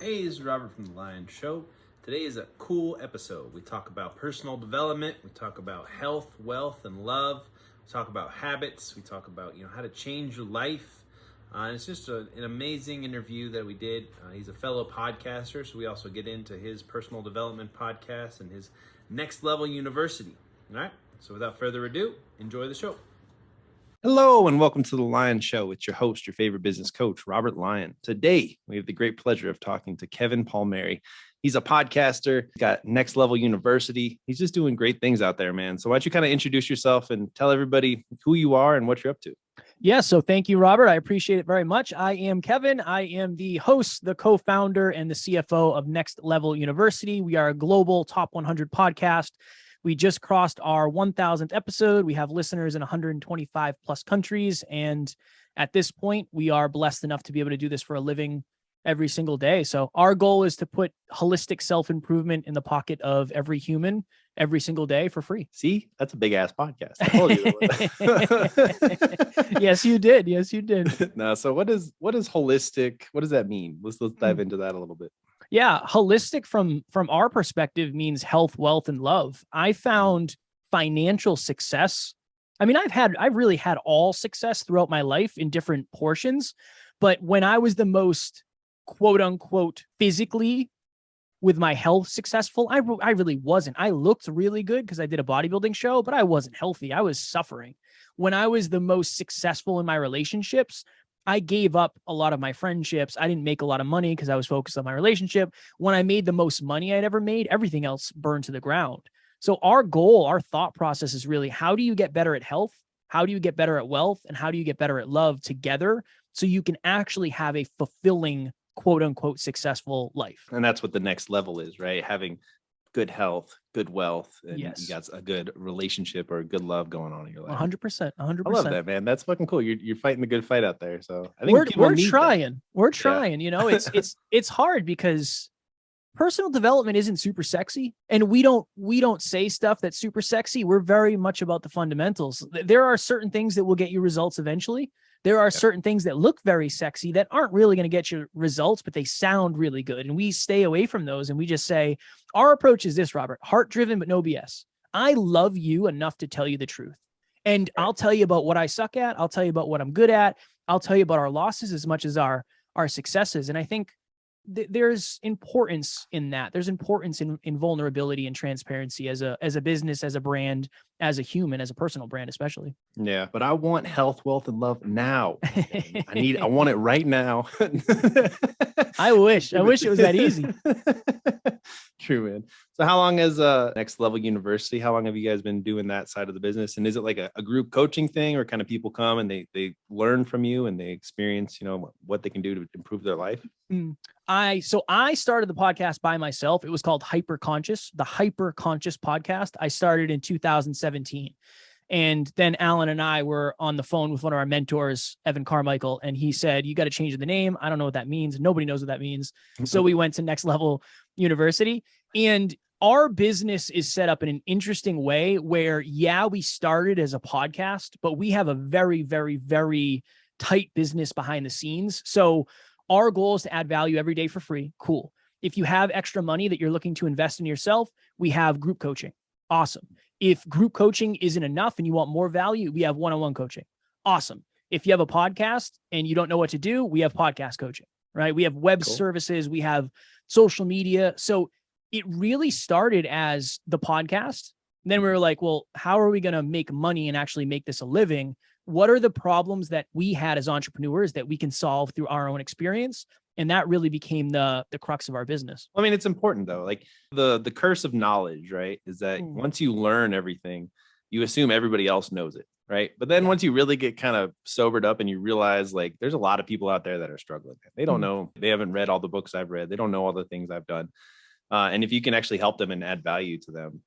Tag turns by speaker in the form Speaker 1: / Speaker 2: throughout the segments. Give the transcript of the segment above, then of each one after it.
Speaker 1: Hey, this is Robert from The Lion Show. Today is a cool episode. We talk about personal development, we talk about health, wealth, and love. We talk about habits, we talk about how to change your life. And it's just an amazing interview that we did. He's a fellow podcaster, so we also get into his personal development podcast and his Next Level University. All right, so without further ado, enjoy the show. Hello and welcome to The Lion Show. It's your host, your favorite business coach, Robert Lyon. Today, we have the great pleasure of talking to Kevin Palmieri. He's a podcaster, got Next Level University. He's just doing great things out there, man. So why don't you kind of introduce yourself and tell everybody who you are and what you're up to?
Speaker 2: Yeah, so thank you, Robert. I appreciate it very much. I am Kevin. I am the host, the co-founder, and the CFO of Next Level University. We are a global top 100 podcast. We just crossed our 1,000th episode. We have listeners in 125 plus countries. And at this point, we are blessed enough to be able to do this for a living every single day. So our goal is to put holistic self-improvement in the pocket of every human every single day for free.
Speaker 1: See, that's a big ass podcast. I told
Speaker 2: you. Yes, you did. Yes, you did.
Speaker 1: No, so what is holistic? What does that mean? Let's dive into that a little bit.
Speaker 2: Yeah, holistic from our perspective means health, wealth, and love. I found financial success. I mean, I've really had all success throughout my life in different portions, but when I was the most quote unquote physically with my health successful, I really wasn't. I looked really good because I did a bodybuilding show, but I wasn't healthy. I was suffering. When I was the most successful in my relationships, I gave up a lot of my friendships. I didn't make a lot of money because I was focused on my relationship. When I made the most money I'd ever made, everything else burned to the ground. So our goal, our thought process is really, how do you get better at health? How do you get better at wealth? And how do you get better at love together so you can actually have a fulfilling, quote unquote, successful life?
Speaker 1: And that's what the next level is, right? Having good health, good wealth, and
Speaker 2: yes,
Speaker 1: you got a good relationship or a good love going on in your life.
Speaker 2: 100%.
Speaker 1: I love that, man. That's fucking cool. You're fighting the good fight out there. So I think
Speaker 2: we're trying. We're trying. Yeah. It's hard because personal development isn't super sexy, and we don't say stuff that's super sexy. We're very much about the fundamentals. There are certain things that will get you results eventually. There are certain things that look very sexy that aren't really going to get you results, but they sound really good. And we stay away from those. And we just say, our approach is this, Robert, heart-driven, but no BS. I love you enough to tell you the truth. And I'll tell you about what I suck at. I'll tell you about what I'm good at. I'll tell you about our losses as much as our successes. And I think there's importance in that. There's importance in vulnerability and transparency as a business, as a brand, as a human, as a personal brand, especially.
Speaker 1: Yeah, but I want health, wealth, and love now. I want it right now.
Speaker 2: I wish it was that easy.
Speaker 1: True, man. So how long has Next Level University, how long have you guys been doing that side of the business? And is it like a group coaching thing, or kind of people come and they learn from you and they experience, what they can do to improve their life?
Speaker 2: I started the podcast by myself. It was called Hyper Conscious, the Hyper Conscious podcast. I started in 2017. And then Alan and I were on the phone with one of our mentors, Evan Carmichael, and he said, you got to change the name. I don't know what that means. Nobody knows what that means. So we went to Next Level University, and our business is set up in an interesting way where, we started as a podcast, but we have a very, very, very tight business behind the scenes. So our goal is to add value every day for free. Cool. If you have extra money that you're looking to invest in yourself, we have group coaching. Awesome. If group coaching isn't enough and you want more value, we have one-on-one coaching. Awesome. If you have a podcast and you don't know what to do, we have podcast coaching, right? We have web services, we have social media. So it really started as the podcast. And then we were like, well, how are we going to make money and actually make this a living? What are the problems that we had as entrepreneurs that we can solve through our own experience? And that really became the crux of our business.
Speaker 1: I mean, it's important though. Like the curse of knowledge, right? Is that once you learn everything, you assume everybody else knows it, right? But then once you really get kind of sobered up and you realize like there's a lot of people out there that are struggling. They don't know. They haven't read all the books I've read. They don't know all the things I've done. And if you can actually help them and add value to them,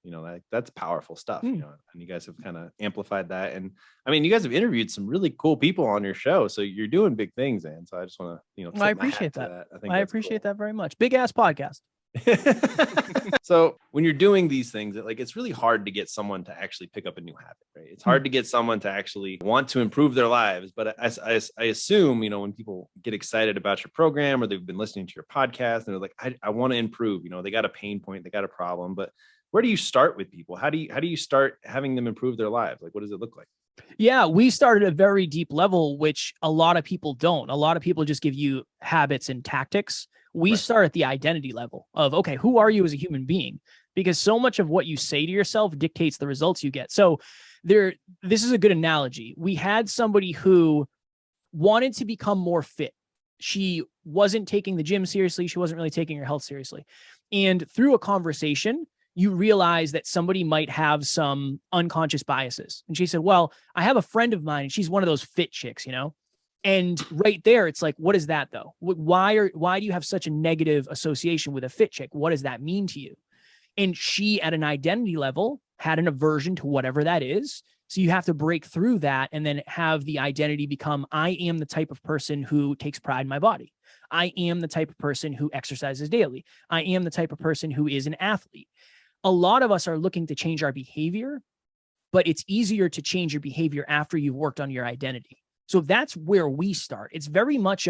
Speaker 1: that's powerful stuff, and you guys have kind of amplified that. And I mean, you guys have interviewed some really cool people on your show. So you're doing big things. And so I just want to,
Speaker 2: I appreciate that. I appreciate that very much. Big ass podcast.
Speaker 3: So when you're doing these things, like it's really hard to get someone to actually pick up a new habit, right? It's hard to get someone to actually want to improve their lives. But I assume, you know, when people get excited about your program or they've been listening to your podcast and they're like, I want to improve, you know, they got a pain point, they got a problem, but where do you start with people? How do you start having them improve their lives? Like, what does it look like?
Speaker 2: Yeah, we start at a very deep level, which a lot of people don't. A lot of people just give you habits and tactics. We
Speaker 3: Right.
Speaker 2: start at the identity level of, okay, who are you as a human being? Because so much of what you say to yourself dictates the results you get. So this is a good analogy. We had somebody who wanted to become more fit. She wasn't taking the gym seriously. She wasn't really taking her health seriously. And through a conversation, you realize that somebody might have some unconscious biases. And she said, well, I have a friend of mine and she's one of those fit chicks, you know? And right there, it's like, what is that though? Why do you have such a negative association with a fit chick? What does that mean to you? And she, at an identity level, had an aversion to whatever that is. So you have to break through that and then have the identity become, I am the type of person who takes pride in my body. I am the type of person who exercises daily. I am the type of person who is an athlete. A lot of us are looking to change our behavior, but it's easier to change your behavior after you've worked on your identity. So that's where we start. It's very much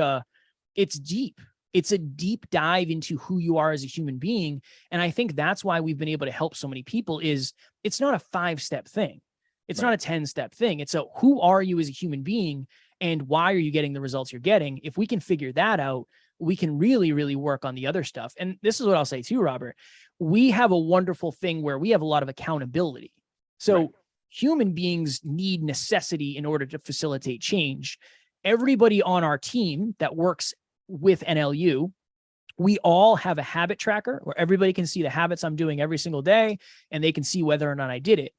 Speaker 2: it's deep. It's a deep dive into who you are as a human being. And I think that's why we've been able to help so many people is it's not a 5-step thing. It's not a 10-step thing. It's who are you as a human being and why are you getting the results you're getting? If we can figure that out, we can really, really work on the other stuff. And this is what I'll say too, Robert. We have a wonderful thing where we have a lot of accountability. So human beings need necessity in order to facilitate change. Everybody on our team that works with NLU, we all have a habit tracker where everybody can see the habits I'm doing every single day, and they can see whether or not I did it.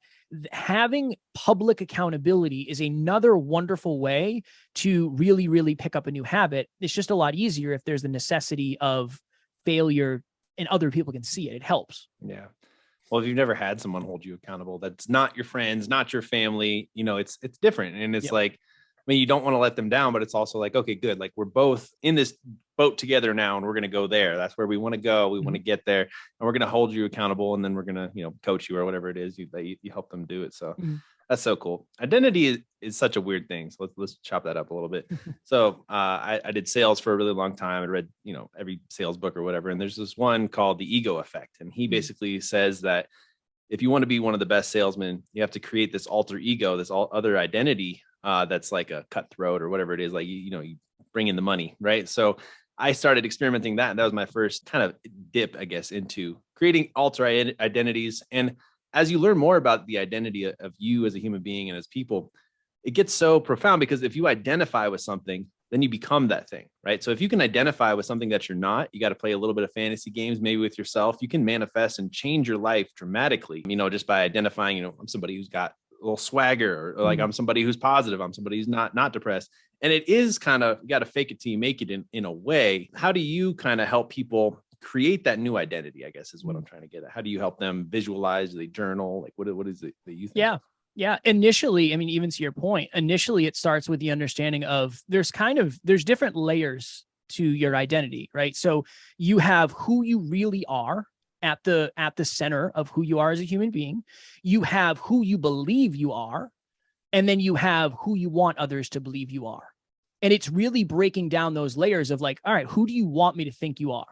Speaker 2: Having public accountability is another wonderful way to really, really pick up a new habit. It's just a lot easier if there's the necessity of failure and other people can see it. It helps.
Speaker 3: Yeah. Well, if you've never had someone hold you accountable, that's not your friends, not your family, you know, it's different. And it's like, I mean, you don't want to let them down, but it's also like, okay, good. Like we're both in this boat together now and we're going to go there. That's where we want to go. We want to get there and we're going to hold you accountable. And then we're going to, you know, coach you or whatever it is you help them do it. So that's so cool. Identity is such a weird thing. So let's chop that up a little bit. So I did sales for a really long time. I read, you know, every sales book or whatever. And there's this one called The Ego Effect. And he basically says that if you want to be one of the best salesmen, you have to create this alter ego, this other identity that's like a cutthroat or whatever it is. Like, you bring in the money, right? So I started experimenting that. And that was my first kind of dip, I guess, into creating alter identities. And as you learn more about the identity of you as a human being and as people, it gets so profound because if you identify with something, then you become that thing, right? So if you can identify with something that you're not, you got to play a little bit of fantasy games, maybe with yourself. You can manifest and change your life dramatically, just by identifying, I'm somebody who's got a little swagger, or like I'm somebody who's positive. I'm somebody who's not depressed. And it is kind of, you got to fake it till you make it in a way. How do you kind of help people create that new identity, I guess is what I'm trying to get at. How do you help them visualize? Do they journal? Like what is it that you think?
Speaker 2: Yeah. Initially, even to your point, initially it starts with the understanding of there's different layers to your identity, right? So you have who you really are at the center of who you are as a human being. You have who you believe you are, and then you have who you want others to believe you are. And it's really breaking down those layers of like, all right, who do you want me to think you are?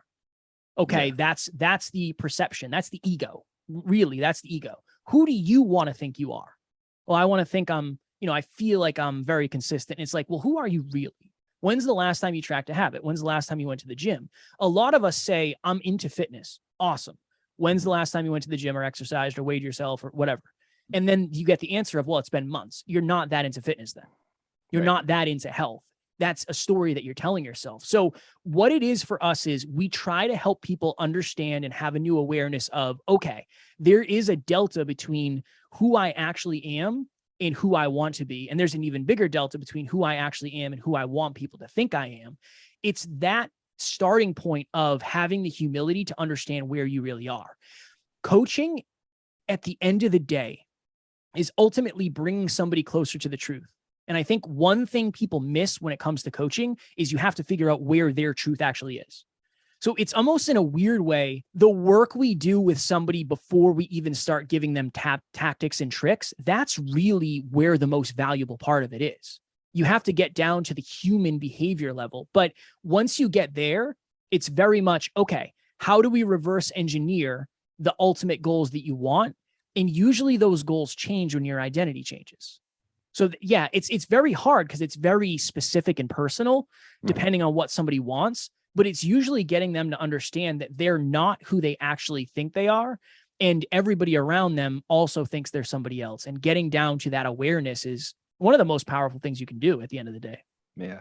Speaker 2: Okay, that's the perception. That's the ego. Really, that's the ego. Who do you want to think you are? Well, I want to think I feel like I'm very consistent. And it's like, well, who are you really? When's the last time you tracked a habit? When's the last time you went to the gym? A lot of us say, I'm into fitness. Awesome. When's the last time you went to the gym or exercised or weighed yourself or whatever? And then you get the answer of, well, it's been months. You're not that into fitness then. You're not that into health. That's a story that you're telling yourself. So what it is for us is we try to help people understand and have a new awareness of, okay, there is a delta between who I actually am and who I want to be. And there's an even bigger delta between who I actually am and who I want people to think I am. It's that starting point of having the humility to understand where you really are. Coaching at the end of the day is ultimately bringing somebody closer to the truth. And I think one thing people miss when it comes to coaching is you have to figure out where their truth actually is. So it's almost in a weird way, the work we do with somebody before we even start giving them tactics and tricks, that's really where the most valuable part of it is. You have to get down to the human behavior level. But once you get there, it's very much, okay, how do we reverse engineer the ultimate goals that you want? And usually those goals change when your identity changes. So yeah, it's very hard because it's very specific and personal depending on what somebody wants. But it's usually getting them to understand that they're not who they actually think they are. And everybody around them also thinks they're somebody else. And getting down to that awareness is one of the most powerful things you can do at the end of the day.
Speaker 3: Yeah.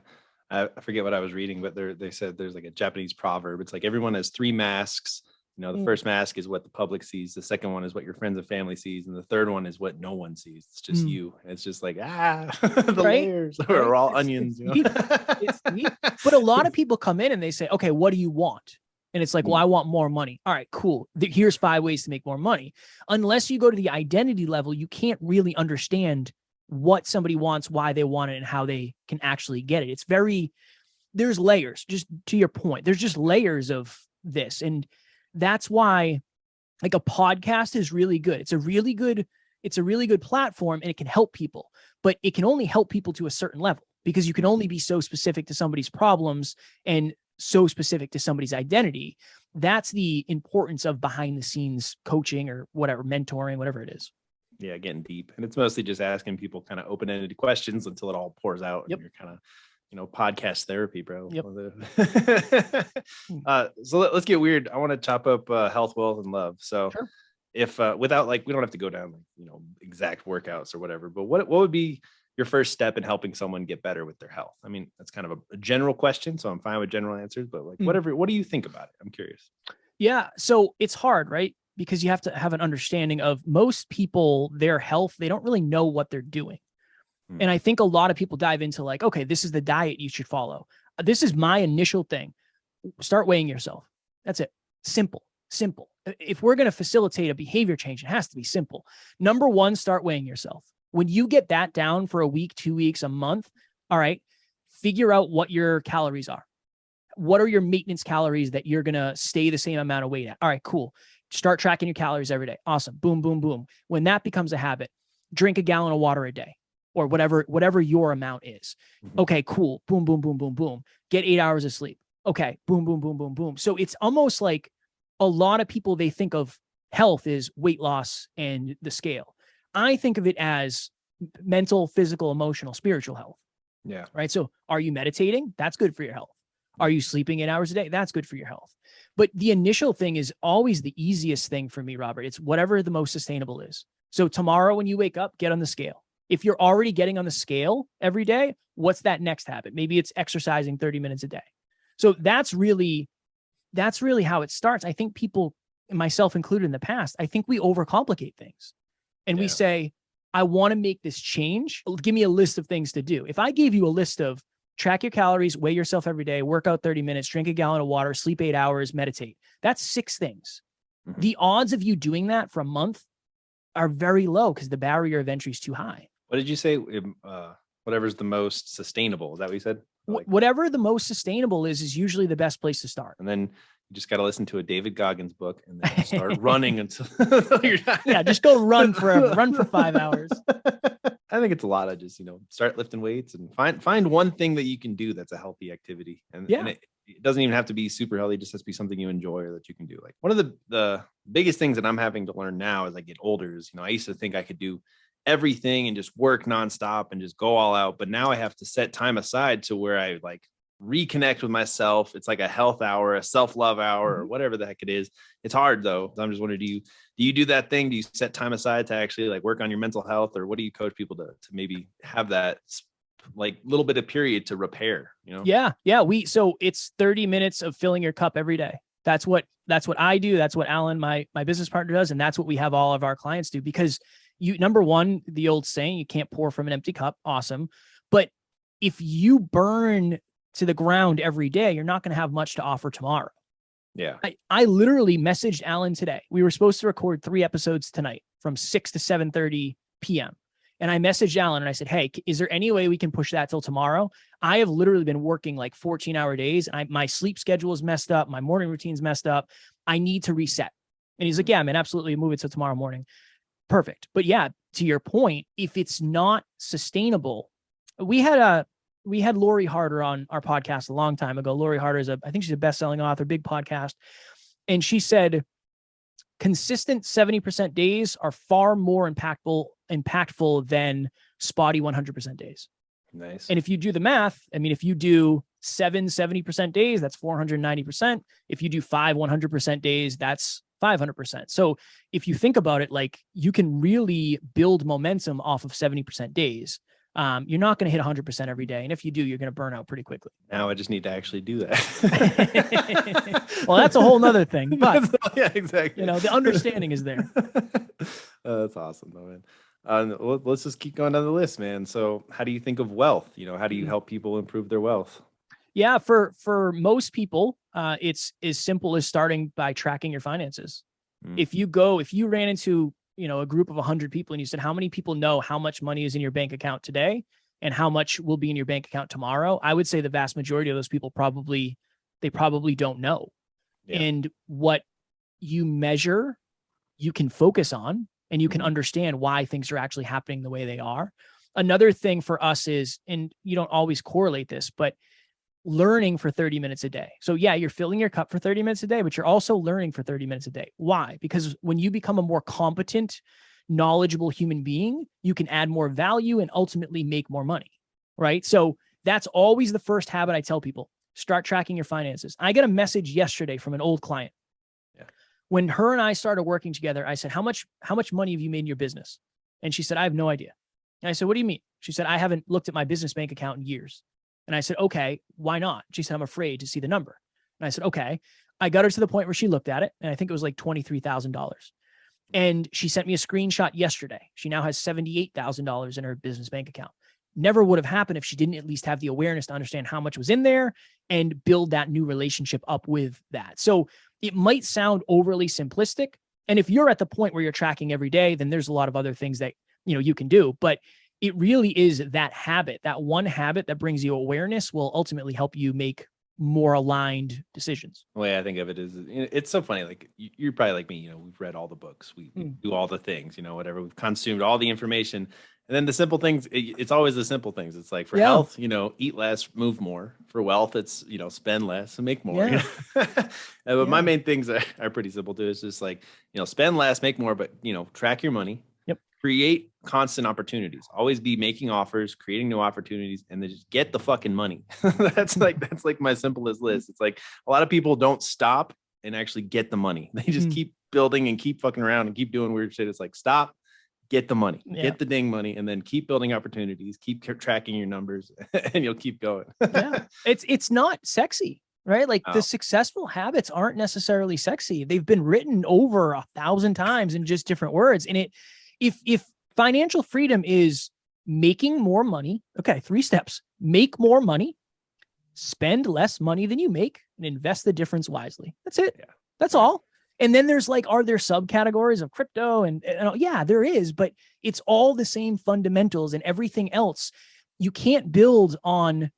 Speaker 3: I forget what I was reading, but they said there's like a Japanese proverb. It's like everyone has three masks. You know, the first mask is what the public sees. The second one is what your friends and family sees. And the third one is what no one sees. It's just you. And it's just like, the layers are all onions. You know?
Speaker 2: It's neat. But a lot of people come in and they say, okay, what do you want? And it's like, well, I want more money. All right, cool. Here's 5 ways to make more money. Unless you go to the identity level, you can't really understand what somebody wants, why they want it, and how they can actually get it. It's there's layers, just to your point. There's just layers of this. And that's why like a podcast is really good. It's a really good platform and it can help people, but it can only help people to a certain level because you can only be so specific to somebody's problems and so specific to somebody's identity. That's the importance of behind the scenes coaching or whatever, mentoring, whatever it is.
Speaker 3: Yeah, getting deep. And it's mostly just asking people kind of open-ended questions until it all pours out.
Speaker 2: Yep.
Speaker 3: And you're kind of, podcast therapy, bro.
Speaker 2: Yep.
Speaker 3: So let's get weird. I want to chop up health, wealth, and love. So
Speaker 2: Sure.
Speaker 3: If without we don't have to go down exact workouts or whatever, but what would be your first step in helping someone get better with their health? I mean, that's kind of a general question, so I'm fine with general answers, but what do you think about it? I'm curious.
Speaker 2: Yeah. So it's hard, right? Because you have to have an understanding of most people, their health, they don't really know what they're doing. And I think a lot of people dive into like, okay, this is the diet you should follow. This is my initial thing. Start weighing yourself. That's it. Simple. If we're going to facilitate a behavior change, it has to be simple. Number one, start weighing yourself. When you get that down for a week, 2 weeks, a month, all right, figure out what your calories are. What are your maintenance calories that you're going to stay the same amount of weight at? All right, cool. Start tracking your calories every day. Awesome. Boom, boom, boom. When that becomes a habit, drink a gallon of water a day or whatever your amount is. Okay, cool. Boom, boom, boom, boom, boom. Get 8 hours of sleep. Okay. Boom, boom, boom, boom, boom. So it's almost like a lot of people, they think of health is weight loss and the scale. I think of it as mental, physical, emotional, spiritual health.
Speaker 3: Yeah.
Speaker 2: Right. So are you meditating? That's good for your health. Are you sleeping 8 hours a day? That's good for your health. But the initial thing is always the easiest thing for me, Robert. It's whatever the most sustainable is. So tomorrow when you wake up, get on the scale. If you're already getting on the scale every day, what's that next habit? Maybe it's exercising 30 minutes a day. So that's really how it starts. I think people, myself included in the past, I think we overcomplicate things. And we say, I want to make this change. Give me a list of things to do. If I gave you a list of track your calories, weigh yourself every day, work out 30 minutes, drink a gallon of water, sleep 8 hours, meditate. That's 6 things. The odds of you doing that for a month are very low because the barrier of entry is too high.
Speaker 3: What did you say? Whatever's the most sustainable. Is that what you said?
Speaker 2: Whatever the most sustainable is usually the best place to start.
Speaker 3: And then you just got to listen to a David Goggins book and then start running until you're not.
Speaker 2: Yeah, just go run forever. Run for 5 hours.
Speaker 3: I think it's a lot of just, start lifting weights and find one thing that you can do that's a healthy activity. And it doesn't even have to be super healthy. It just has to be something you enjoy or that you can do. Like one of the biggest things that I'm having to learn now as I get older is, I used to think I could do everything and just work nonstop and just go all out. But now I have to set time aside to where I like reconnect with myself. It's like a health hour, a self-love hour, or whatever the heck it is. It's hard though. I'm just wondering, do you do that thing? Do you set time aside to actually like work on your mental health, or what do you coach people to maybe have that like little bit of period to repair,
Speaker 2: Yeah. So it's 30 minutes of filling your cup every day. That's what I do. That's what Alan, my business partner, does. And that's what we have all of our clients do, because number one, the old saying, you can't pour from an empty cup. Awesome. But if you burn to the ground every day, you're not going to have much to offer tomorrow.
Speaker 3: Yeah.
Speaker 2: I literally messaged Alan today. We were supposed to record 3 episodes tonight from 6 to 7:30 p.m. And I messaged Alan and I said, hey, is there any way we can push that till tomorrow? I have literally been working like 14-hour days. And my sleep schedule is messed up. My morning routine's messed up. I need to reset. And he's like, yeah, man, absolutely. Move it to tomorrow morning. Perfect. But yeah, to your point, if it's not sustainable, we had Lori Harder on our podcast a long time ago. Lori Harder is I think she's a best-selling author, big podcast. And she said, consistent 70% days are far more impactful than spotty 100% days.
Speaker 3: Nice.
Speaker 2: And if you do the math, I mean, if you do 70% days, that's 490%. If you do 100% days, that's 500%. So if you think about it, like you can really build momentum off of 70% days. You're not going to hit 100% every day. And if you do, you're going to burn out pretty quickly.
Speaker 3: Now I just need to actually do that.
Speaker 2: Well, that's a whole nother thing, but
Speaker 3: yeah, exactly.
Speaker 2: the understanding is there.
Speaker 3: That's awesome though, man. Let's just keep going down the list, man. So how do you think of wealth? How do you help people improve their wealth?
Speaker 2: Yeah. For most people, it's as simple as starting by tracking your finances. If you ran into a group of 100 people and you said, how many people know how much money is in your bank account today and how much will be in your bank account tomorrow? I would say the vast majority of those people probably don't know. Yeah. And what you measure, you can focus on, and you can understand why things are actually happening the way they are. Another thing for us is, and you don't always correlate this, but learning for 30 minutes a day. So yeah, you're filling your cup for 30 minutes a day, but you're also learning for 30 minutes a day. Why? Because when you become a more competent, knowledgeable human being, you can add more value and ultimately make more money, right? So that's always the first habit I tell people. Start tracking your finances. I got a message yesterday from an old client. Yeah. When her and I started working together, I said, how much money have you made in your business? And she said, I have no idea. And I said, what do you mean? She said, I haven't looked at my business bank account in years. And I said, okay, why not? She said, I'm afraid to see the number. And I said, okay. I got her to the point where she looked at it, and I think it was like $23,000. And she sent me a screenshot yesterday. She now has $78,000 in her business bank account. Never would have happened if she didn't at least have the awareness to understand how much was in there and build that new relationship up with that. So it might sound overly simplistic. And if you're at the point where you're tracking every day, then there's a lot of other things that you can do. But it really is that habit, that one habit that brings you awareness will ultimately help you make more aligned decisions.
Speaker 3: The way I think of it is, it's so funny. Like you're probably like me, we've read all the books, we do all the things, whatever, we've consumed all the information. And then the simple things, it's always the simple things. It's like for health, eat less, move more. For wealth, it's, spend less and make more.
Speaker 2: Yeah.
Speaker 3: But my main things are pretty simple too. It's just like, spend less, make more, but, track your money.
Speaker 2: Yep.
Speaker 3: Create constant opportunities. Always be making offers, creating new opportunities, and then just get the fucking money. That's like my simplest list. It's like a lot of people don't stop and actually get the money. They just keep building and keep fucking around and keep doing weird shit. It's like, stop, get the money, get the dang money, and then keep building opportunities, keep tracking your numbers, and you'll keep going.
Speaker 2: Yeah. It's not sexy, right? Like the successful habits aren't necessarily sexy. They've been written over 1,000 times in just different words. And if financial freedom is making more money, okay, 3 steps: make more money, spend less money than you make, and invest the difference wisely. That's it. Yeah. That's all. And then there's like, are there subcategories of crypto? And yeah, there is, but it's all the same fundamentals, and everything else. You can't build on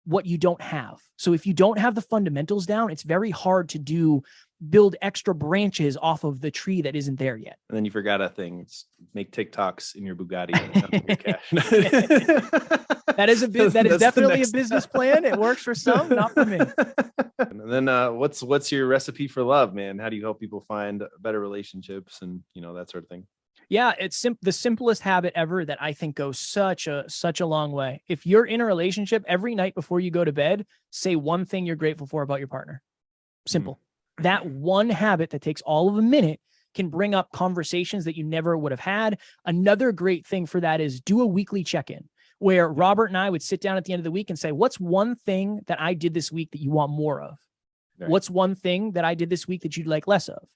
Speaker 2: what you don't have. So if you don't have the fundamentals down, it's very hard to build extra branches off of the tree that isn't there yet.
Speaker 3: And then you forgot a thing: make TikToks in your Bugatti.
Speaker 2: That is definitely a business plan. It works for some, not for me.
Speaker 3: And then what's your recipe for love, man? How do you help people find better relationships and that sort of thing?
Speaker 2: Yeah, it's the simplest habit ever that I think goes such a long way. If you're in a relationship, every night before you go to bed, say one thing you're grateful for about your partner. Simple. That one habit that takes all of a minute can bring up conversations that you never would have had. Another great thing for that is do a weekly check-in where Robert and I would sit down at the end of the week and say, what's one thing that I did this week that you want more of? Right. What's one thing that I did this week that you'd like less of?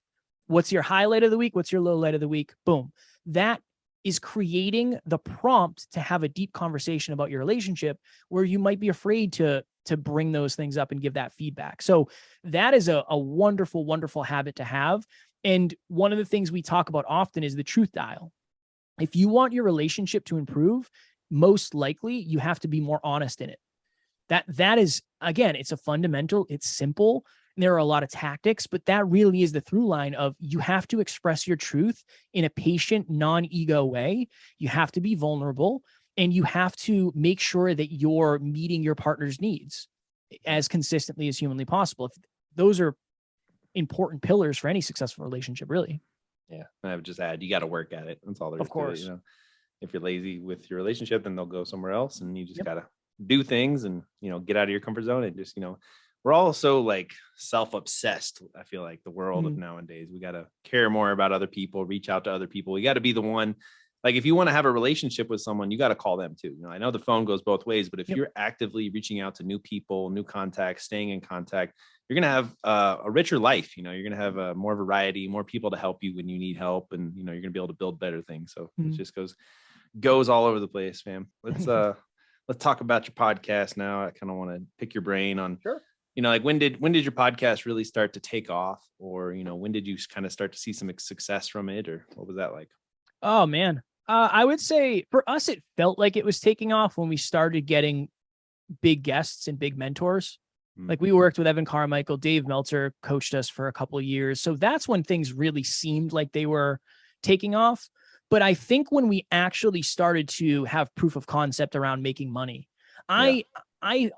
Speaker 2: What's your highlight of the week? What's your low light of the week? Boom. That is creating the prompt to have a deep conversation about your relationship where you might be afraid to bring those things up and give that feedback. So that is a wonderful, wonderful habit to have. And one of the things we talk about often is the truth dial. If you want your relationship to improve, most likely you have to be more honest in it. That is, again, it's a fundamental, it's simple. And there are a lot of tactics, but that really is the through line of you have to express your truth in a patient, non-ego way. You have to be vulnerable, and you have to make sure that you're meeting your partner's needs as consistently as humanly possible. If those are important pillars for any successful relationship, really.
Speaker 3: Yeah. I would just add, you got to work at it. That's all there is
Speaker 2: Of course.
Speaker 3: to it. You know, if you're lazy with your relationship, then they'll go somewhere else, and you just
Speaker 2: Yep.
Speaker 3: got to do things and, you know, get out of your comfort zone and just, you know, we're all so like self-obsessed. I feel like the world of nowadays, we got to care more about other people, reach out to other people. We got to be the one, like, if you want to have a relationship with someone, you got to call them too. You know, I know the phone goes both ways, but if you're actively reaching out to new people, new contacts, staying in contact, you're going to have a richer life. You know, you're going to have more variety, more people to help you when you need help. And, you know, you're going to be able to build better things. So it just goes all over the place, fam. Let's talk about your podcast now. I kind of want to pick your brain on, you know, like when did your podcast really start to take off, or, you know, when did you kind of start to see some success from it, or what was that like?
Speaker 2: Oh man. I would say for us, it felt like it was taking off when we started getting big guests and big mentors. Like we worked with Evan Carmichael, Dave Meltzer coached us for a couple of years. So that's when things really seemed like they were taking off. But I think when we actually started to have proof of concept around making money, I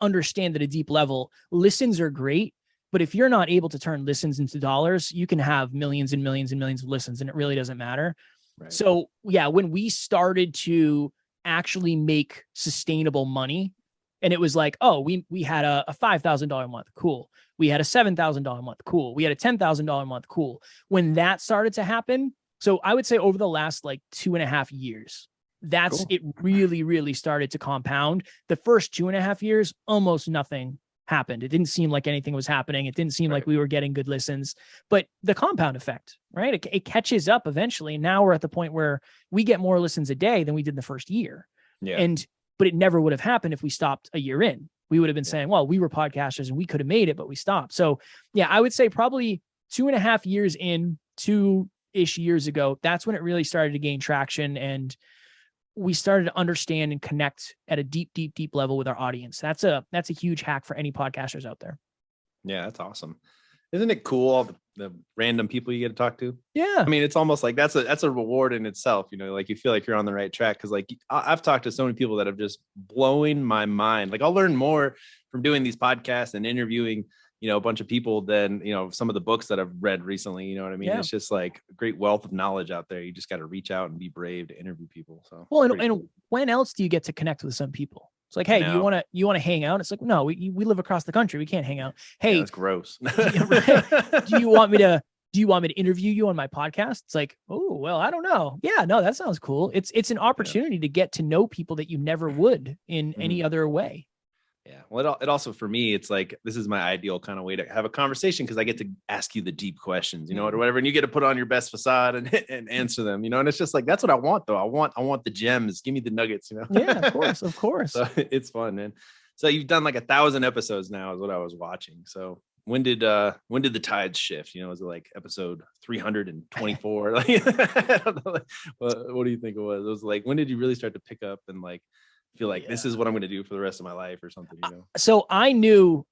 Speaker 2: understand at a deep level, listens are great, but if you're not able to turn listens into dollars, you can have millions and millions and millions of listens, and it really doesn't matter. Right. So yeah, when we started to actually make sustainable money, and it was like, oh, we had a $5,000 a month. Cool. We had a $7,000 a month. Cool. We had a $10,000 a month. Cool. When that started to happen, so I would say over the last like 2.5 years, that's it really, really started to compound. The first 2.5 years, almost nothing happened. It didn't seem like anything was happening. It didn't seem like we were getting good listens, but the compound effect, right? It catches up eventually. And now we're at the point where we get more listens a day than we did in the first year. Yeah. But it never would have happened if we stopped a year in. We would have been saying, well, we were podcasters and we could have made it, but we stopped. So yeah, I would say probably 2.5 years in, 2-ish years ago, that's when it really started to gain traction. And we started to understand and connect at a deep, deep, deep level with our audience. That's a huge hack for any podcasters out there.
Speaker 3: Yeah, that's awesome. Isn't it cool, all the random people you get to talk to?
Speaker 2: Yeah.
Speaker 3: I mean, it's almost like that's a reward in itself, you know, like you feel like you're on the right track. Cause like I've talked to so many people that have just blowing my mind. Like I'll learn more from doing these podcasts and interviewing, you know, a bunch of people than, you know, some of the books that I've read recently. You know what I mean? Yeah. It's just like a great wealth of knowledge out there. You just got to reach out and be brave to interview people. So,
Speaker 2: well, and cool. When else do you get to connect with some people? It's like, hey, do you want to hang out? It's like, no, we live across the country. We can't hang out. Hey,
Speaker 3: that's gross.
Speaker 2: do you want me to interview you on my podcast? It's like, oh, well, I don't know. Yeah, no, that sounds cool. It's an opportunity to get to know people that you never would in any other way.
Speaker 3: Yeah. Well, it also, for me, it's like, this is my ideal kind of way to have a conversation, because I get to ask you the deep questions, you know, or whatever. And you get to put on your best facade and answer them, you know, and it's just like, that's what I want though. I want the gems. Give me the nuggets, you know?
Speaker 2: Yeah, of course.
Speaker 3: So it's fun, man. So you've done like 1,000 episodes now is what I was watching. So when did the tides shift? You know, was it like episode 324? Like, I don't know, like, what do you think it was? It was like, when did you really start to pick up and like feel like this is what I'm going to do for the rest of my life or something, you know?
Speaker 2: So I knew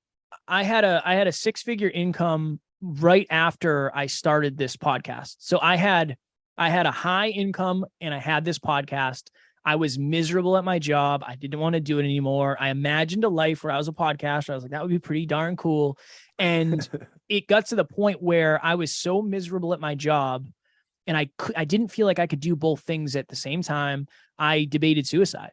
Speaker 2: I had a 6-figure income right after I started this podcast. So I had a high income and I had this podcast. I was miserable at my job. I didn't want to do it anymore. I imagined a life where I was a podcaster. I was like, that would be pretty darn cool. And it got to the point where I was so miserable at my job and I didn't feel like I could do both things at the same time. I debated suicide.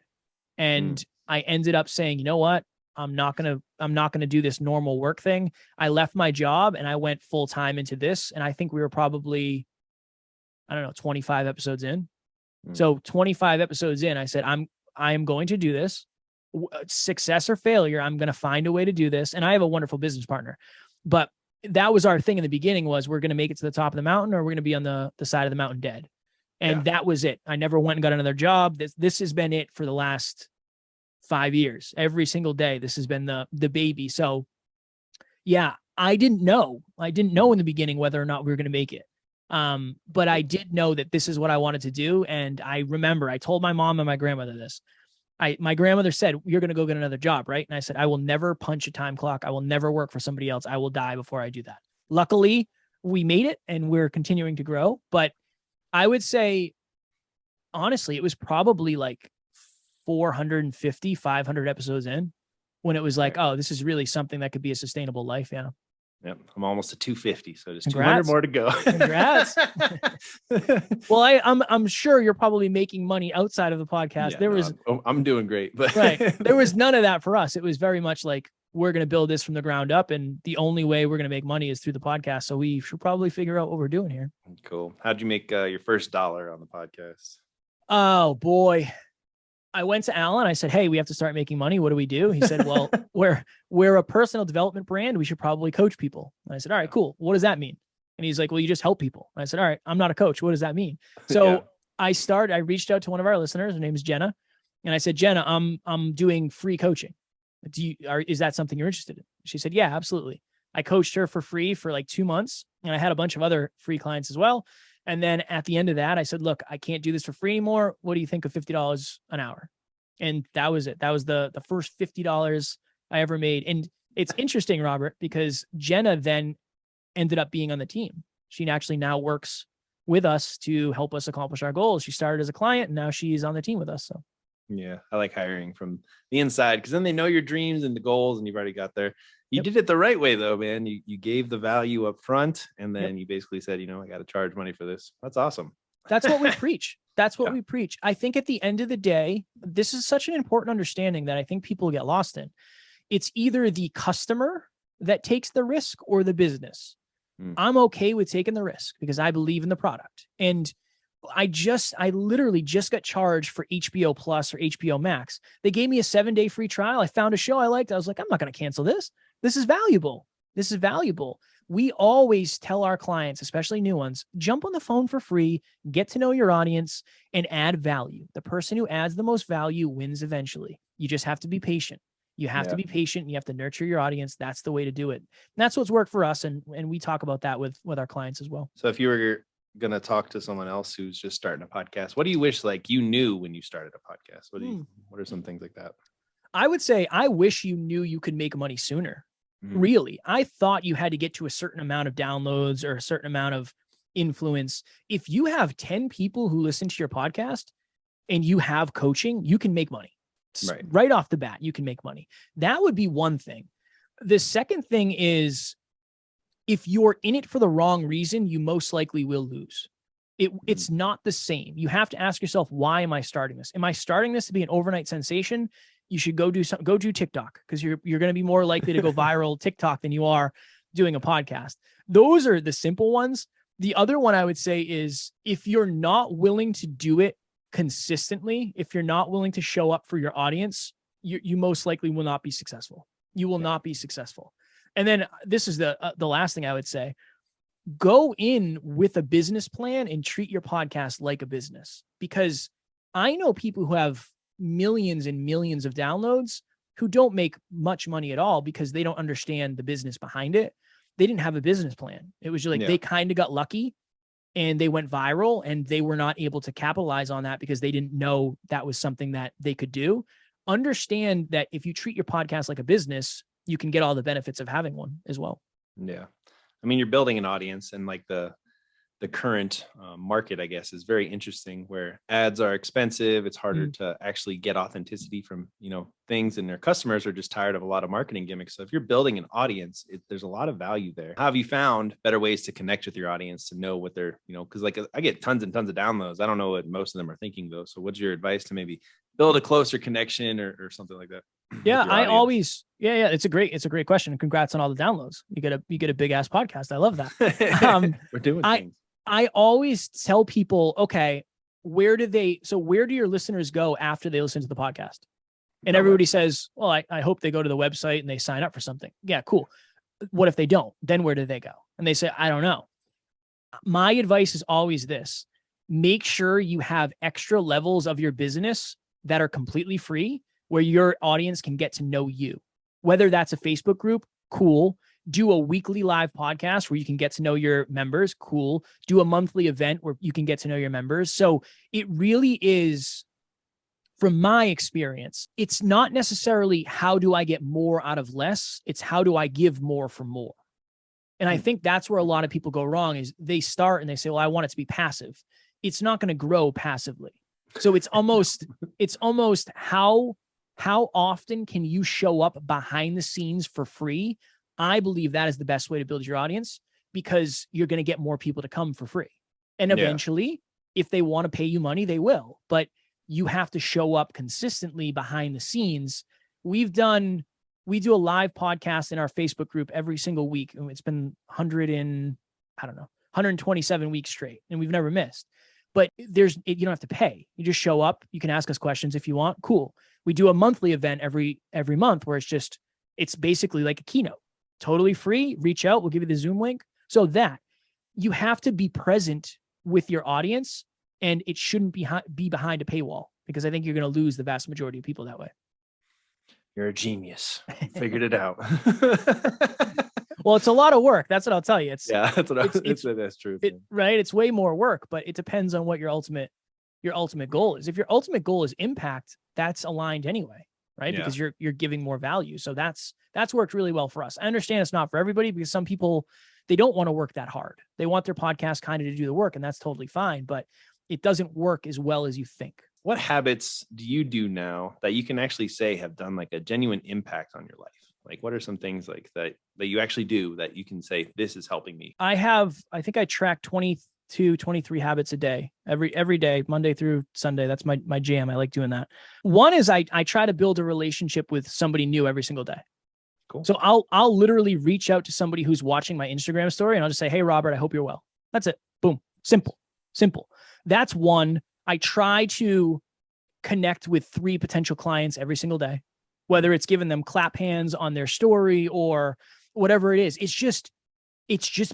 Speaker 2: And I ended up saying, you know what? I'm not going to do this normal work thing. I left my job and I went full time into this. And I think we were probably, 25 episodes in. So 25 episodes in, I said, I am going to do this. Success or failure, I'm going to find a way to do this. And I have a wonderful business partner, but that was our thing in the beginning, was we're going to make it to the top of the mountain, or we're going to be on the side of the mountain dead. And that was it. I never went and got another job. This has been it for the last 5 years. Every single day, this has been the baby. So yeah, I didn't know in the beginning whether or not we were going to make it. But I did know that this is what I wanted to do. And I remember I told my mom and my grandmother this. My grandmother said, "You're going to go get another job, right?" And I said, "I will never punch a time clock. I will never work for somebody else. I will die before I do that." Luckily, we made it and we're continuing to grow. But I would say, honestly, it was probably like 450, 500 episodes in when it was like, oh, this is really something that could be a sustainable life. Yeah.
Speaker 3: Yep. I'm almost at 250. So there's
Speaker 2: Congrats.
Speaker 3: 200 more to go.
Speaker 2: Congrats. Well, I'm sure you're probably making money outside of the podcast.
Speaker 3: I'm doing great, but
Speaker 2: right. There was none of that for us. It was very much like, we're going to build this from the ground up. And the only way we're going to make money is through the podcast. So we should probably figure out what we're doing here.
Speaker 3: Cool. How'd you make your first dollar on the podcast?
Speaker 2: Oh boy. I went to Alan. I said, "Hey, we have to start making money. What do we do?" He said, "Well, we're a personal development brand. We should probably coach people." And I said, "All right, cool. What does that mean?" And he's like, "Well, you just help people." And I said, "All right, I'm not a coach. What does that mean?" So I reached out to one of our listeners. Her name is Jenna. And I said, "Jenna, I'm doing free coaching. Is that something you're interested in?" She said, "Yeah, absolutely." I coached her for free for like 2 months. And I had a bunch of other free clients as well. And then at the end of that, I said, "Look, I can't do this for free anymore. What do you think of $50 an hour?" And that was it. That was the first $50 I ever made. And it's interesting, Robert, because Jenna then ended up being on the team. She actually now works with us to help us accomplish our goals. She started as a client and now she's on the team with us. So
Speaker 3: yeah, I like hiring from the inside because then they know your dreams and the goals and you've already got there. You did it the right way though, man. You gave the value up front and then you basically said, I got to charge money for this. That's awesome.
Speaker 2: That's what we preach. That's what we preach. I think at the end of the day, this is such an important understanding that I think people get lost in. It's either the customer that takes the risk or the business. I'm okay with taking the risk because I believe in the product. And I literally just got charged for HBO Plus or HBO Max. They gave me a 7-day free trial. I found a show I liked. I was like, I'm not going to cancel this. This is valuable. This is valuable. We always tell our clients, especially new ones, jump on the phone for free, get to know your audience, and add value. The person who adds the most value wins eventually. You just have to be patient. You have to be patient. And you have to nurture your audience. That's the way to do it. And that's what's worked for us. And we talk about that with our clients as well.
Speaker 3: So if you were going to talk to someone else who's just starting a podcast, what do you wish you knew when you started a podcast? What are some things like that?
Speaker 2: I would say, I wish you knew you could make money sooner. Really. I thought you had to get to a certain amount of downloads or a certain amount of influence. If you have 10 people who listen to your podcast and you have coaching, you can make money. Right off the bat, you can make money. That would be one thing. The second thing is, if you're in it for the wrong reason, you most likely will lose. It's not the same. You have to ask yourself, why am I starting this? Am I starting this to be an overnight sensation? You should go do TikTok because you're going to be more likely to go viral TikTok than you are doing a podcast. Those are the simple ones. The other one I would say is, if you're not willing to do it consistently, if you're not willing to show up for your audience, you most likely will not be successful. You will not be successful. And then this is the last thing I would say. Go in with a business plan and treat your podcast like a business, because I know people who have millions and millions of downloads who don't make much money at all because they don't understand the business behind it. They didn't have a business plan. It was just like they kind of got lucky and they went viral and they were not able to capitalize on that because they didn't know that was something that they could do. Understand that if you treat your podcast like a business, you can get all the benefits of having one as well.
Speaker 3: Yeah. I mean, you're building an audience, and like the current market, I guess, is very interesting, where ads are expensive. It's harder to actually get authenticity from, things, and their customers are just tired of a lot of marketing gimmicks. So if you're building an audience, there's a lot of value there. How have you found better ways to connect with your audience, to know what they're, because like I get tons and tons of downloads. I don't know what most of them are thinking though. So what's your advice to maybe build a closer connection or something like that?
Speaker 2: Yeah, it's a great question. And congrats on all the downloads. You get a big ass podcast. I love that.
Speaker 3: We're doing things.
Speaker 2: I always tell people, okay, where do your listeners go after they listen to the podcast? And everybody says, well, I hope they go to the website and they sign up for something. Yeah, cool. What if they don't? Then where do they go? And they say, I don't know. My advice is always this: make sure you have extra levels of your business that are completely free, where your audience can get to know you. Whether that's a Facebook group, cool. Do a weekly live podcast where you can get to know your members. Cool. Do a monthly event where you can get to know your members. So it really is, from my experience, it's not necessarily how do I get more out of less? It's how do I give more for more? And I think that's where a lot of people go wrong is they start and they say, well, I want it to be passive. It's not going to grow passively. So it's almost how often can you show up behind the scenes for free? I believe that is the best way to build your audience because you're going to get more people to come for free. And eventually, if they want to pay you money, they will. But you have to show up consistently behind the scenes. We do a live podcast in our Facebook group every single week. And it's been 127 weeks straight, and we've never missed. But you don't have to pay. You just show up. You can ask us questions if you want. Cool. We do a monthly event every month where it's basically like a keynote, totally free. Reach out. We'll give you the Zoom link. So that you have to be present with your audience, and it shouldn't be behind a paywall, because I think you're going to lose the vast majority of people that way.
Speaker 3: You're a genius. Figured it out.
Speaker 2: Well, it's a lot of work. That's what I'll tell you.
Speaker 3: That's true.
Speaker 2: Right. It's way more work, but it depends on what your ultimate goal is. If your ultimate goal is impact, that's aligned anyway, right?
Speaker 3: Yeah.
Speaker 2: Because you're giving more value. So that's worked really well for us. I understand it's not for everybody, because some people, they don't want to work that hard. They want their podcast kind of to do the work, and that's totally fine, but it doesn't work as well as you think.
Speaker 3: What habits do you do now that you can actually say have done like a genuine impact on your life? Like, what are some things like that you actually do that you can say, this is helping me?
Speaker 2: I think I track 22, 23 habits a day, every day, Monday through Sunday. That's my jam. I like doing that. One is I try to build a relationship with somebody new every single day.
Speaker 3: Cool.
Speaker 2: So I'll literally reach out to somebody who's watching my Instagram story, and I'll just say, hey, Robert, I hope you're well. That's it. Boom. Simple. That's one. I try to connect with 3 potential clients every single day, whether it's giving them clap hands on their story or whatever it is. It's just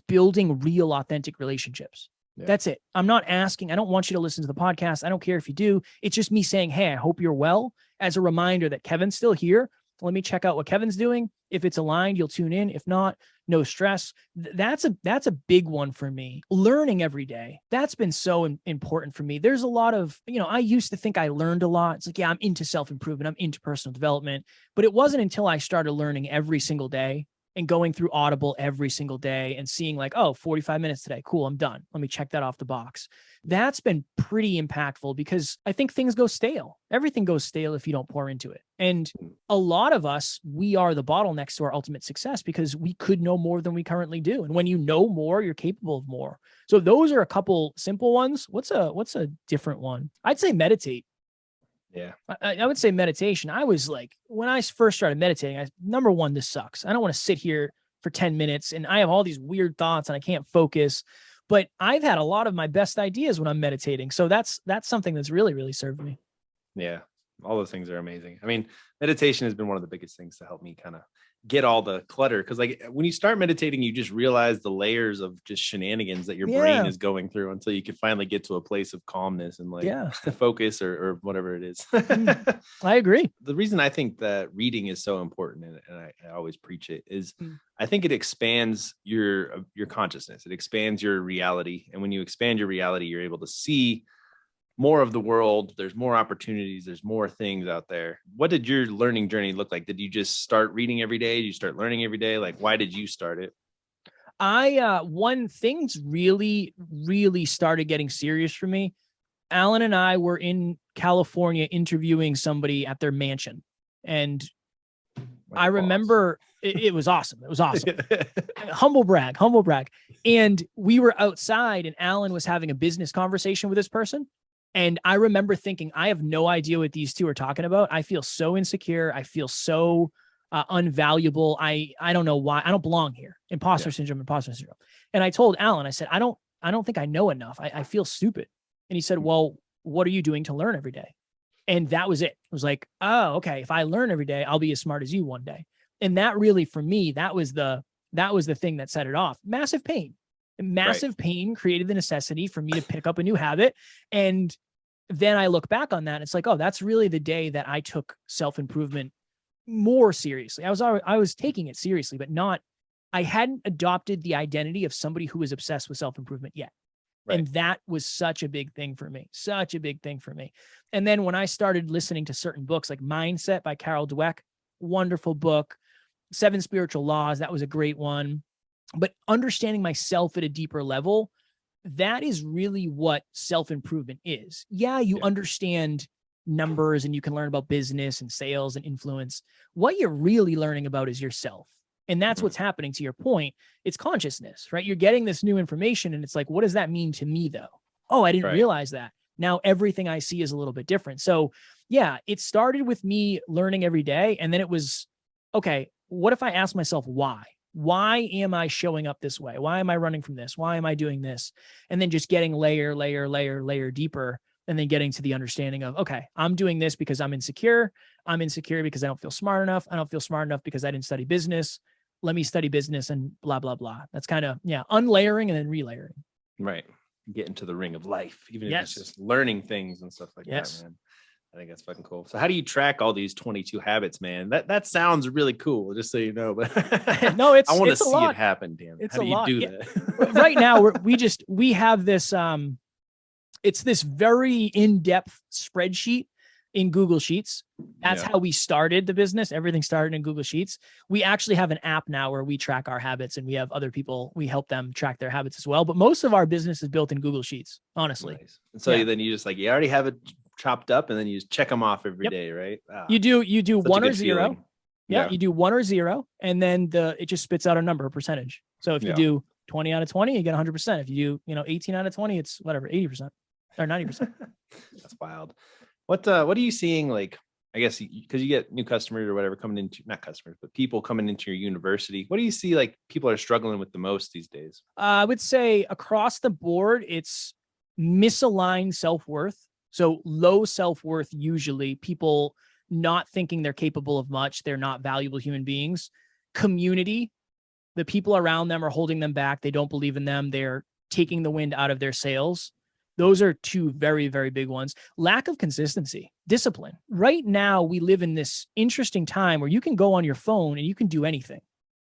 Speaker 2: building real, authentic relationships. Yeah. That's it. I don't want you to listen to the podcast. I don't care if you do. It's just me saying, hey, I hope you're well, as a reminder that Kevin's still here. Let me check out what Kevin's doing. If it's aligned, you'll tune in. If not, no stress. That's a big one for me. Learning every day. That's been so important for me. There's a lot of, I used to think I learned a lot. It's like, yeah, I'm into self-improvement. I'm into personal development. But it wasn't until I started learning every single day and going through Audible every single day and seeing like, 45 minutes today. Cool, I'm done. Let me check that off the box. That's been pretty impactful, because I think things go stale. Everything goes stale if you don't pour into it. And a lot of us, we are the bottlenecks to our ultimate success, because we could know more than we currently do. And when you know more, you're capable of more. So those are a couple simple ones. What's a different one? I'd say meditate.
Speaker 3: Yeah.
Speaker 2: I would say meditation. I was like, when I first started meditating, number one, this sucks. I don't want to sit here for 10 minutes and I have all these weird thoughts and I can't focus, but I've had a lot of my best ideas when I'm meditating. So that's something that's really, really served me.
Speaker 3: Yeah. All those things are amazing. I mean, meditation has been one of the biggest things to help me kind of get all the clutter. Cause like when you start meditating, you just realize the layers of just shenanigans that your brain is going through until you can finally get to a place of calmness and like focus or whatever it is.
Speaker 2: I agree.
Speaker 3: The reason I think that reading is so important, and I always preach it, is I think it expands your consciousness. It expands your reality. And when you expand your reality, you're able to see more of the world. There's more opportunities. There's more things out there. What did your learning journey look like? Did you just start reading every day? Did you start learning every day? Like, why did you start it?
Speaker 2: When things really, really started getting serious for me, Alan and I were in California interviewing somebody at their mansion. And I remember it was awesome. It was awesome. Humble brag. And we were outside and Alan was having a business conversation with this person. And I remember thinking, I have no idea what these two are talking about. I feel so insecure. I feel so unvaluable. I don't know why. I don't belong here. Imposter syndrome. And I told Alan, I said, I don't think I know enough. I feel stupid. And he said, well, what are you doing to learn every day? And that was it. It was like, oh, okay. If I learn every day, I'll be as smart as you one day. And that really, for me, that was the thing that set it off. Massive pain. Pain created the necessity for me to pick up a new habit. And then I look back on that. It's like, oh, that's really the day that I took self-improvement more seriously. I was taking it seriously, but not I hadn't adopted the identity of somebody who was obsessed with self-improvement yet.
Speaker 3: Right.
Speaker 2: And that was such a big thing for me, such a big thing for me. And then when I started listening to certain books like Mindset by Carol Dweck, wonderful book, 7 Spiritual Laws, that was a great one. But understanding myself at a deeper level, that is really what self-improvement is. Yeah, you understand numbers and you can learn about business and sales and influence. What you're really learning about is yourself. And that's what's happening. To your point, it's consciousness, right? You're getting this new information and it's like, what does that mean to me though? Oh, I didn't realize that. Now everything I see is a little bit different. So yeah, it started with me learning every day. And then it was, okay, what if I ask myself why? Why am I showing up this way? Why am I running from this? Why am I doing this? And then just getting layer deeper, and then getting to the understanding of, okay, I'm doing this because I'm insecure. I'm insecure because I don't feel smart enough. I don't feel smart enough because I didn't study business. Let me study business and blah, blah, blah. That's kind of, unlayering and then relayering.
Speaker 3: Right. Get into the ring of life, even if it's just learning things and stuff like that, man. I think that's fucking cool. So how do you track all these 22 habits, man? That sounds really cool, just so you know. But
Speaker 2: no,
Speaker 3: I want to see it happen, damn it. How do you do that?
Speaker 2: Right now, we have this, it's this very in-depth spreadsheet in Google Sheets. That's how we started the business. Everything started in Google Sheets. We actually have an app now where we track our habits, and we have other people, we help them track their habits as well. But most of our business is built in Google Sheets, honestly.
Speaker 3: Nice. And so then you just you already have it chopped up, and then you just check them off every day, right?
Speaker 2: You do 1 or 0. Yeah, you do 1 or 0, and then it just spits out a number, a percentage. So if you do 20 out of 20, you get 100%. If you do, 18 out of 20, it's whatever, 80% or 90%.
Speaker 3: That's wild. What are you seeing? Like, I guess because you get new customers or whatever coming into, not customers, but people coming into your university. What do you see like people are struggling with the most these days?
Speaker 2: I would say across the board, it's misaligned self-worth. So low self-worth, usually people not thinking they're capable of much. They're not valuable human beings. Community, the people around them are holding them back. They don't believe in them. They're taking the wind out of their sails. Those are 2 very, very big ones. Lack of consistency, discipline. Right now, we live in this interesting time where you can go on your phone and you can do anything.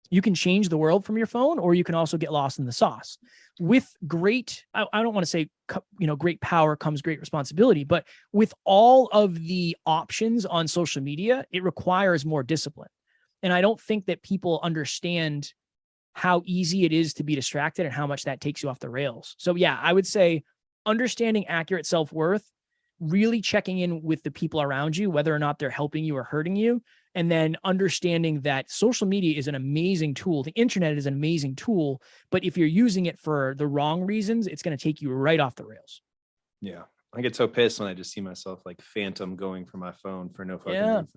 Speaker 2: You can change the world from your phone, or you can also get lost in the sauce. With great, I don't want to say, great power comes great responsibility, but with all of the options on social media, it requires more discipline. And I don't think that people understand how easy it is to be distracted and how much that takes you off the rails. So yeah, I would say understanding accurate self-worth, really checking in with the people around you, whether or not they're helping you or hurting you, and then understanding that social media is an amazing tool. The internet is an amazing tool, but if you're using it for the wrong reasons, it's going to take you right off the rails.
Speaker 3: Yeah. I get so pissed when I just see myself like phantom going for my phone for no fucking reason.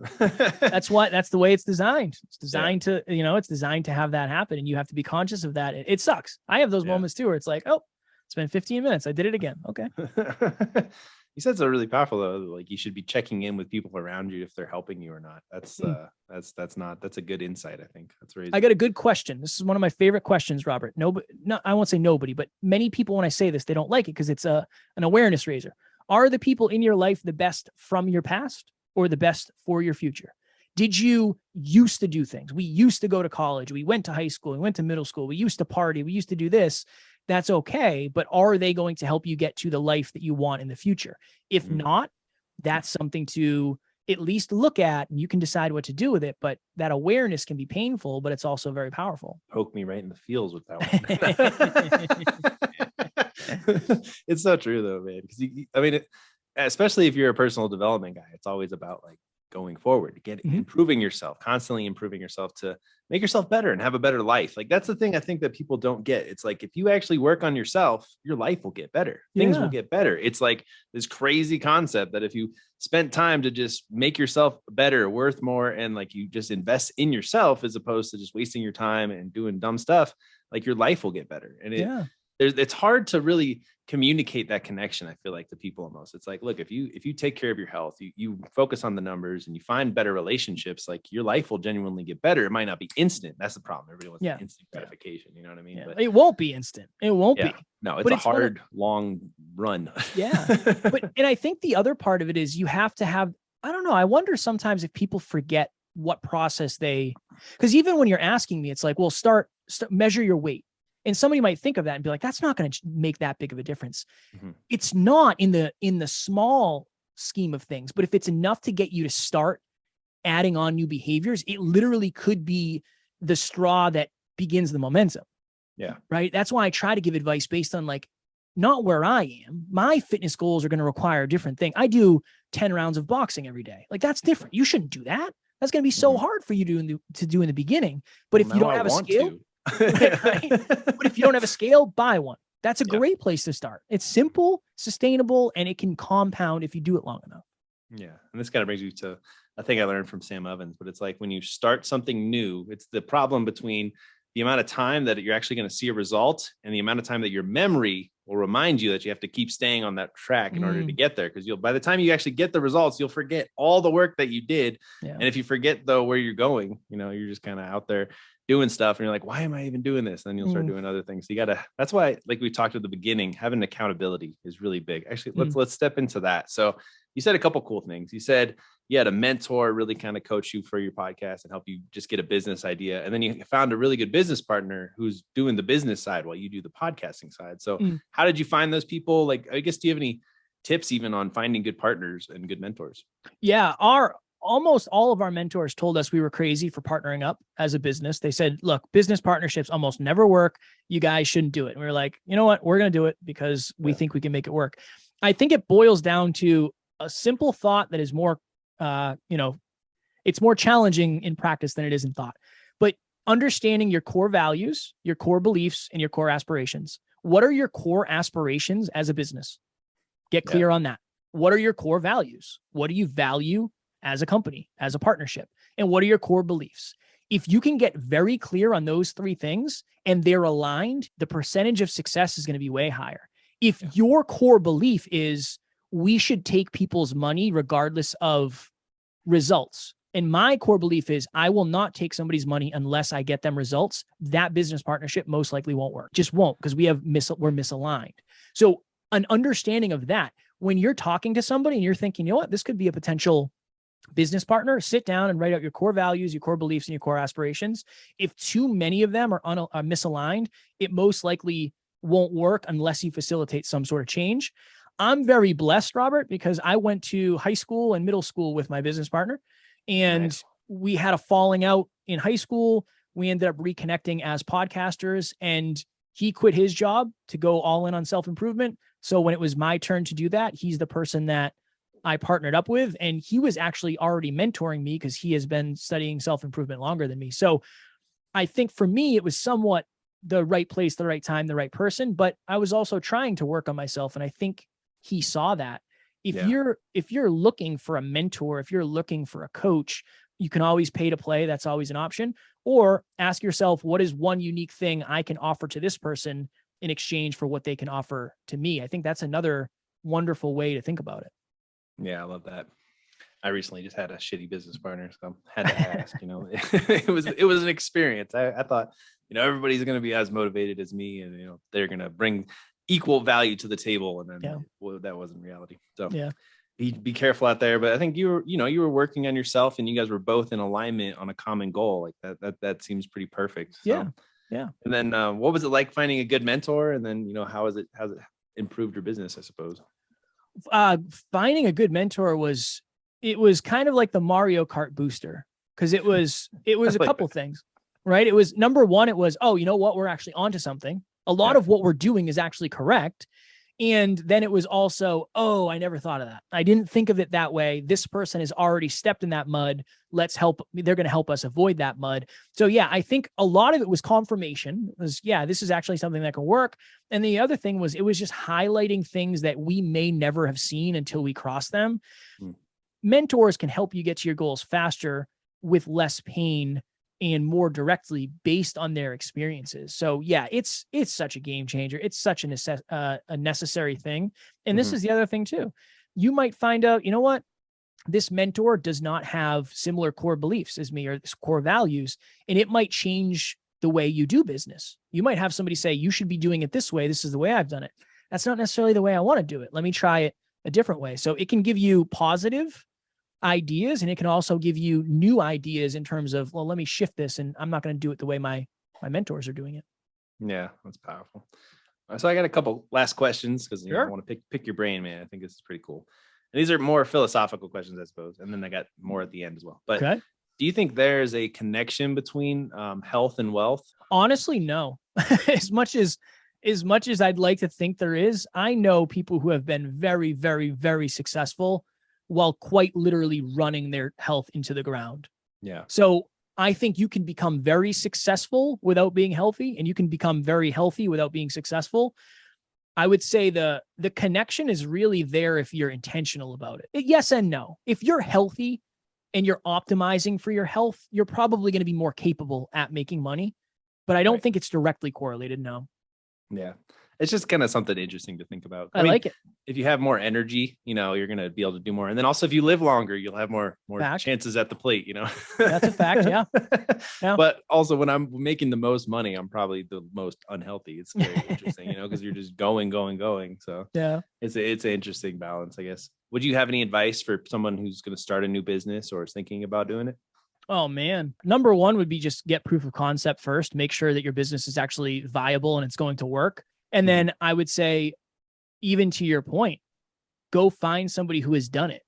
Speaker 2: That's the way it's designed. It's designed to, it's designed to have that happen, and you have to be conscious of that. It sucks. I have those moments too, where it's like, oh, it's been 15 minutes. I did it again. Okay.
Speaker 3: You said so really powerful though. Like you should be checking in with people around you if they're helping you or not. That's a good insight. I think that's very.
Speaker 2: I got a good question. This is one of my favorite questions, Robert. I won't say nobody, but many people, when I say this, they don't like it because it's an awareness raiser. Are the people in your life the best from your past or the best for your future? Did you used to do things? We used to go to college. We went to high school. We went to middle school. We used to party. We used to do this. That's okay. But are they going to help you get to the life that you want in the future? If not, that's something to at least look at, and you can decide what to do with it. But that awareness can be painful, but it's also very powerful.
Speaker 3: Poke me right in the feels with that one. It's so true though, man. Because especially if you're a personal development guy, it's always about like going forward, improving yourself, constantly improving yourself to make yourself better and have a better life. Like that's the thing I think that people don't get. It's like, if you actually work on yourself, your life will get better. Things will get better. It's like this crazy concept that if you spent time to just make yourself better, worth more, and like you just invest in yourself as opposed to just wasting your time and doing dumb stuff, like your life will get better. And it's hard to really communicate that connection. I feel like to people almost, it's like, look, if you take care of your health, you focus on the numbers and you find better relationships, like your life will genuinely get better. It might not be instant. That's the problem. Everybody wants instant gratification. You know what I mean?
Speaker 2: But it won't be instant. It won't be.
Speaker 3: No, it's a hard, long run.
Speaker 2: And I think the other part of it is you have to have, I don't know. I wonder sometimes if people forget what process because even when you're asking me, it's like, well, start measure your weight. And somebody might think of that and be like, that's not going to make that big of a difference.
Speaker 3: Mhm.
Speaker 2: It's not in the small scheme of things, but if it's enough to get you to start adding on new behaviors, it literally could be the straw that begins the momentum.
Speaker 3: Yeah.
Speaker 2: Right. That's why I try to give advice based on like, not where I am. My fitness goals are going to require a different thing. I do 10 rounds of boxing every day. Like that's different. You shouldn't do that. That's going to be so hard for you to do in the beginning. But if you don't have a scale, right? But if you don't have a scale, buy one. That's a great place to start. It's simple, sustainable, and it can compound if you do it long enough.
Speaker 3: Yeah. And this kind of brings you to a thing I learned from Sam Evans, but it's like when you start something new, it's the problem between the amount of time that you're actually going to see a result and the amount of time that your memory will remind you that you have to keep staying on that track in order to get there. Because by the time you actually get the results, you'll forget all the work that you did. Yeah. And if you forget though where you're going, you're just kind of out there doing stuff and you're like, why am I even doing this? And then you'll start doing other things. So that's why, like we talked at the beginning, having accountability is really big. Actually, let's step into that. So you said a couple cool things. You said you had a mentor really kind of coach you for your podcast and help you just get a business idea. And then you found a really good business partner who's doing the business side while you do the podcasting side. So how did you find those people? Like, I guess, do you have any tips even on finding good partners and good mentors?
Speaker 2: Yeah. Almost all of our mentors told us we were crazy for partnering up as a business. They said, look, business partnerships almost never work. You guys shouldn't do it. And we were like, you know what? We're going to do it because we think we can make it work. I think it boils down to a simple thought that is more, it's more challenging in practice than it is in thought, but understanding your core values, your core beliefs, and your core aspirations. What are your core aspirations as a business? Get clear on that. What are your core values? What do you value as a company, as a partnership? And what are your core beliefs? If you can get very clear on those three things and they're aligned, the percentage of success is going to be way higher. If your core belief is we should take people's money regardless of results, and my core belief is I will not take somebody's money unless I get them results, that business partnership most likely won't work. Just won't, because we're misaligned. So an understanding of that, when you're talking to somebody and you're thinking, you know what, this could be a potential business partner, sit down and write out your core values, your core beliefs, and your core aspirations. If too many of them are misaligned, it most likely won't work unless you facilitate some sort of change. I'm very blessed, Robert, because I went to high school and middle school with my business partner, and we had a falling out in high school. We ended up reconnecting as podcasters, and he quit his job to go all in on self-improvement. So when it was my turn to do that, he's the person that I partnered up with, and he was actually already mentoring me because he has been studying self-improvement longer than me. So I think for me, it was somewhat the right place, the right time, the right person, but I was also trying to work on myself. And I think he saw that. If you're looking for a mentor, if you're looking for a coach, you can always pay to play. That's always an option. Or ask yourself, what is one unique thing I can offer to this person in exchange for what they can offer to me? I think that's another wonderful way to think about it.
Speaker 3: Yeah, I love that. I recently just had a shitty business partner, so I had to ask, it was an experience. I thought, everybody's going to be as motivated as me, and, they're going to bring equal value to the table. And then that wasn't reality. So be careful out there. But I think you were working on yourself, and you guys were both in alignment on a common goal. Like that seems pretty perfect. So,
Speaker 2: yeah.
Speaker 3: And then what was it like finding a good mentor? And then, how's it improved your business, I suppose?
Speaker 2: Finding a good mentor was kind of like the Mario Kart booster, because it was a couple things, right? It was number one, it was, oh, you know what? We're actually onto something. A lot of what we're doing is actually correct. And then it was also, oh, I never thought of that. I didn't think of it that way. This person has already stepped in that mud. Let's help. They're going to help us avoid that mud. So yeah, I think a lot of it was confirmation. It was, this is actually something that can work. And the other thing was, it was just highlighting things that we may never have seen until we cross them. Mentors can help you get to your goals faster with less pain and more directly based on their experiences. So yeah, it's such a game changer. It's such a necessary thing. And this is the other thing too. You might find out, you know what? This mentor does not have similar core beliefs as me or core values, and it might change the way you do business. You might have somebody say, you should be doing it this way. This is the way I've done it. That's not necessarily the way I want to do it. Let me try it a different way. So it can give you positive ideas, and it can also give you new ideas in terms of, well, let me shift this, and I'm not going to do it the way my my mentors are doing it.
Speaker 3: Yeah, that's powerful. So I got a couple last questions because
Speaker 2: Sure.
Speaker 3: I want to pick your brain, man. I think this is pretty cool. And these are more philosophical questions, I suppose. And then I got more at the end as well. But
Speaker 2: Okay.
Speaker 3: do you think there's a connection between health and wealth?
Speaker 2: Honestly, no. as much as I'd like to think there is, I know people who have been very, very, very successful while quite literally running their health into the ground.
Speaker 3: Yeah.
Speaker 2: So I think you can become very successful without being healthy, and you can become very healthy without being successful. I would say the connection is really there if you're intentional about it. Yes and no. If you're healthy and you're optimizing for your health, you're probably going to be more capable at making money. But I don't think it's directly correlated. No.
Speaker 3: Yeah. It's just kind of something interesting to think about.
Speaker 2: I mean, like it.
Speaker 3: If you have more energy, you're going to be able to do more. And then also if you live longer, you'll have more chances at the plate,
Speaker 2: That's a fact. Yeah. Yeah.
Speaker 3: But also when I'm making the most money, I'm probably the most unhealthy. It's very interesting, because you're just going. So
Speaker 2: yeah,
Speaker 3: it's an interesting balance, I guess. Would you have any advice for someone who's going to start a new business or is thinking about doing it?
Speaker 2: Oh man. Number one would be just get proof of concept first. Make sure that your business is actually viable and it's going to work. And then I would say, even to your point, go find somebody who has done it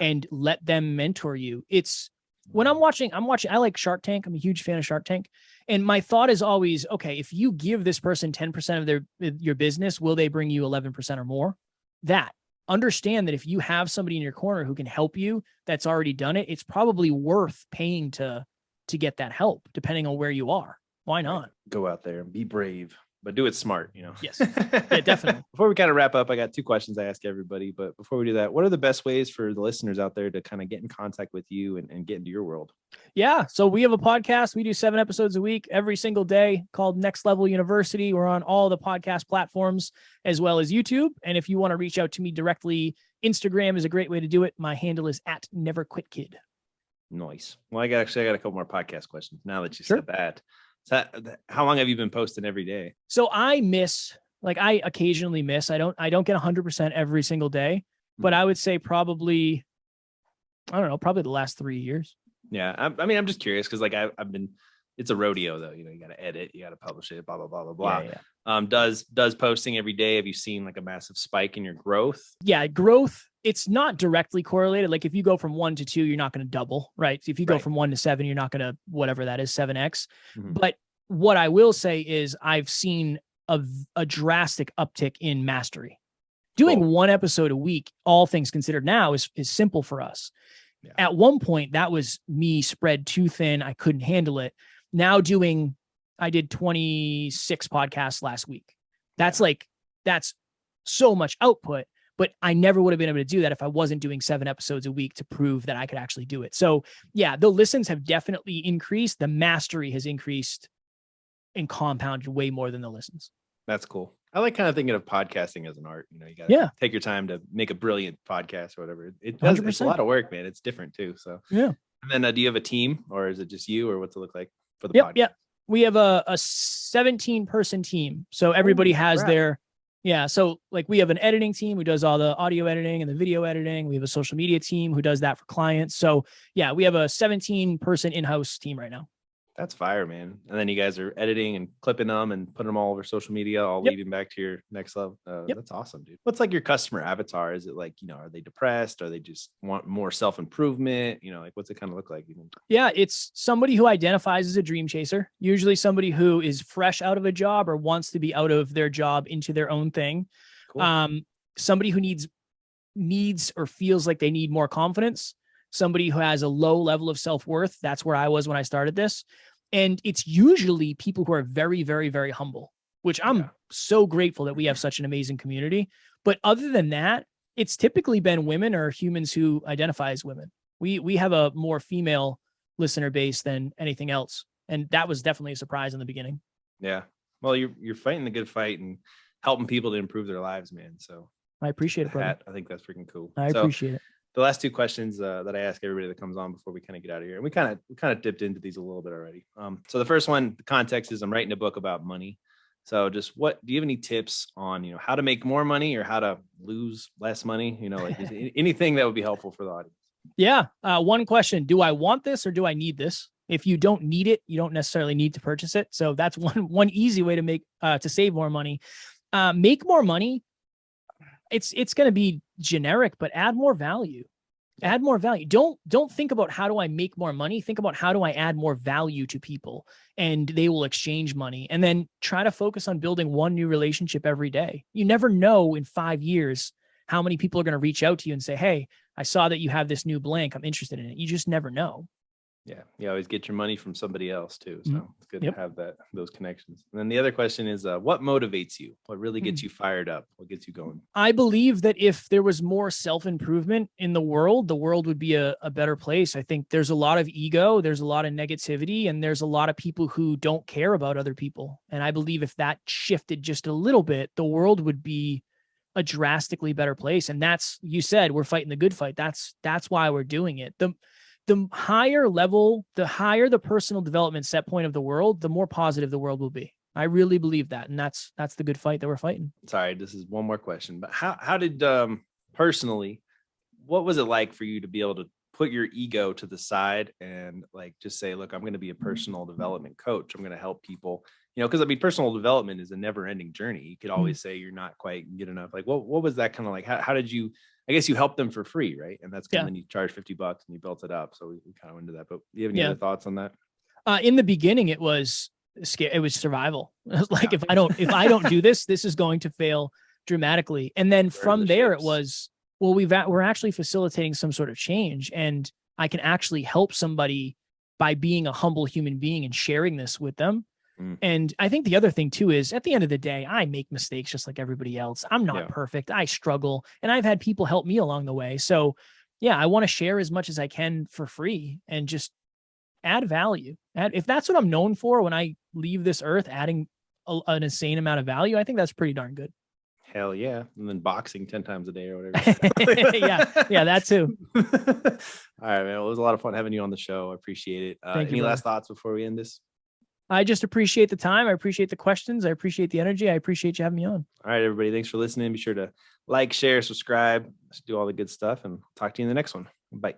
Speaker 2: and let them mentor you. It's when I'm watching, I like Shark Tank. I'm a huge fan of Shark Tank. And my thought is always, okay, if you give this person 10% of your business, will they bring you 11% or more? Understand that if you have somebody in your corner who can help you, that's already done it, it's probably worth paying to get that help, depending on where you are. Why not?
Speaker 3: Go out there and be brave, but do it smart,
Speaker 2: Yes. Yeah, definitely.
Speaker 3: Before we kind of wrap up, I got 2 questions I ask everybody, but before we do that, what are the best ways for the listeners out there to kind of get in contact with you and get into your world?
Speaker 2: Yeah. So we have a podcast. We do 7 episodes a week, every single day, called Next Level University. We're on all the podcast platforms as well as YouTube. And if you want to reach out to me directly, Instagram is a great way to do it. My handle is @NeverQuitKid.
Speaker 3: Nice. Well, I got a couple more podcast questions now that you said that. So how long have you been posting every day?
Speaker 2: So I occasionally miss. I don't get 100% every single day, but I would say probably the last 3 years.
Speaker 3: Yeah. I'm just curious because I've been, it's a rodeo though. You got to edit, you got to publish it, blah, blah, blah, blah, blah. Yeah. Does posting every day, have you seen like a massive spike in your growth? Yeah.
Speaker 2: Growth. It's not directly correlated. Like if you go from 1 to 2, you're not going to double, right? So if you go from 1 to 7, you're not going to, whatever that is, 7X. But what I will say is I've seen a drastic uptick in mastery. Doing 1 episode a week, all things considered now is simple for us. Yeah. At one point that was me spread too thin. I couldn't handle it. Now I did 26 podcasts last week. That's so much output. But I never would have been able to do that if I wasn't doing 7 episodes a week to prove that I could actually do it. So yeah, the listens have definitely increased. The mastery has increased and compounded way more than the listens.
Speaker 3: That's cool. I like kind of thinking of podcasting as an art. You got to take your time to make a brilliant podcast or whatever. It's a lot of work, man. It's different too. So
Speaker 2: yeah.
Speaker 3: And then do you have a team or is it just you or what's it look like for the podcast?
Speaker 2: Yeah. We have a 17-person team. So everybody has their. Yeah. So we have an editing team who does all the audio editing and the video editing. We have a social media team who does that for clients. So yeah, we have a 17-person in-house team right now.
Speaker 3: That's fire, man. And then you guys are editing and clipping them and putting them all over social media, all leading back to your next level. That's awesome, dude. What's your customer avatar? Is it are they depressed? Or they just want more self-improvement? What's it kind of look like?
Speaker 2: Yeah, it's somebody who identifies as a dream chaser, usually somebody who is fresh out of a job or wants to be out of their job into their own thing. Cool. Somebody who needs or feels like they need more confidence. Somebody who has a low level of self-worth. That's where I was when I started this. And it's usually people who are very, very, very humble, which I'm so grateful that we have such an amazing community. But other than that, it's typically been women or humans who identify as women. We have a more female listener base than anything else. And that was definitely a surprise in the beginning.
Speaker 3: Yeah. Well, you're fighting the good fight and helping people to improve their lives, man. So
Speaker 2: I appreciate it, brother.
Speaker 3: I think that's freaking cool.
Speaker 2: I appreciate it.
Speaker 3: The last 2 questions that I ask everybody that comes on before we kind of get out of here, and we kind of dipped into these a little bit already. So the first one, the context is I'm writing a book about money. So just do you have any tips on, how to make more money or how to lose less money? Anything that would be helpful for the audience?
Speaker 2: Yeah. One question, do I want this or do I need this? If you don't need it, you don't necessarily need to purchase it. So that's one easy way to to save more money. Make more money. It's going to be generic, but add more value. Add more value. Don't think about how do I make more money. Think about how do I add more value to people, and they will exchange money. And then try to focus on building one new relationship every day. You never know in 5 years how many people are going to reach out to you and say, "Hey, I saw that you have this new blank. I'm interested in it." You just never know.
Speaker 3: Yeah, you always get your money from somebody else too. So it's good
Speaker 2: Yep.
Speaker 3: to have those connections. And then the other question is, what motivates you? What really gets you fired up? What gets you going?
Speaker 2: I believe that if there was more self-improvement in the world would be a better place. I think there's a lot of ego, there's a lot of negativity, and there's a lot of people who don't care about other people. And I believe if that shifted just a little bit, the world would be a drastically better place. And that's, you said, we're fighting the good fight. That's why we're doing it. The higher level, the higher the personal development set point of the world, the more positive the world will be. I really believe that. And that's the good fight that we're fighting.
Speaker 3: Sorry, this is one more question, but how did personally, what was it like for you to be able to put your ego to the side and like just say, look, I'm going to be a personal development coach. I'm going to help people, because I mean, personal development is a never ending journey. You could always say you're not quite good enough. Like, what was that kind of like? How did you, I guess you helped them for free, right? And that's kind of when you charge $50 and you built it up. So we kind of went into that, but do you have any other thoughts on that?
Speaker 2: In the beginning, it was scary. It was survival. Like, if I don't do this, this is going to fail dramatically. And then from there, it was, well, we're actually facilitating some sort of change, and I can actually help somebody by being a humble human being and sharing this with them. And I think the other thing too is, at the end of the day, I make mistakes just like everybody else. I'm not perfect. I struggle, and I've had people help me along the way. So yeah, I want to share as much as I can for free and just add value. If that's what I'm known for when I leave this earth, adding an insane amount of value, I think that's pretty darn good.
Speaker 3: Hell yeah. And then boxing 10 times a day or whatever.
Speaker 2: yeah, that too.
Speaker 3: All right, man. Well, it was a lot of fun having you on the show. I appreciate it. Any last thoughts before we end this?
Speaker 2: I just appreciate the time. I appreciate the questions. I appreciate the energy. I appreciate you having me on.
Speaker 3: All right, everybody. Thanks for listening. Be sure to like, share, subscribe, do all the good stuff, and talk to you in the next one. Bye.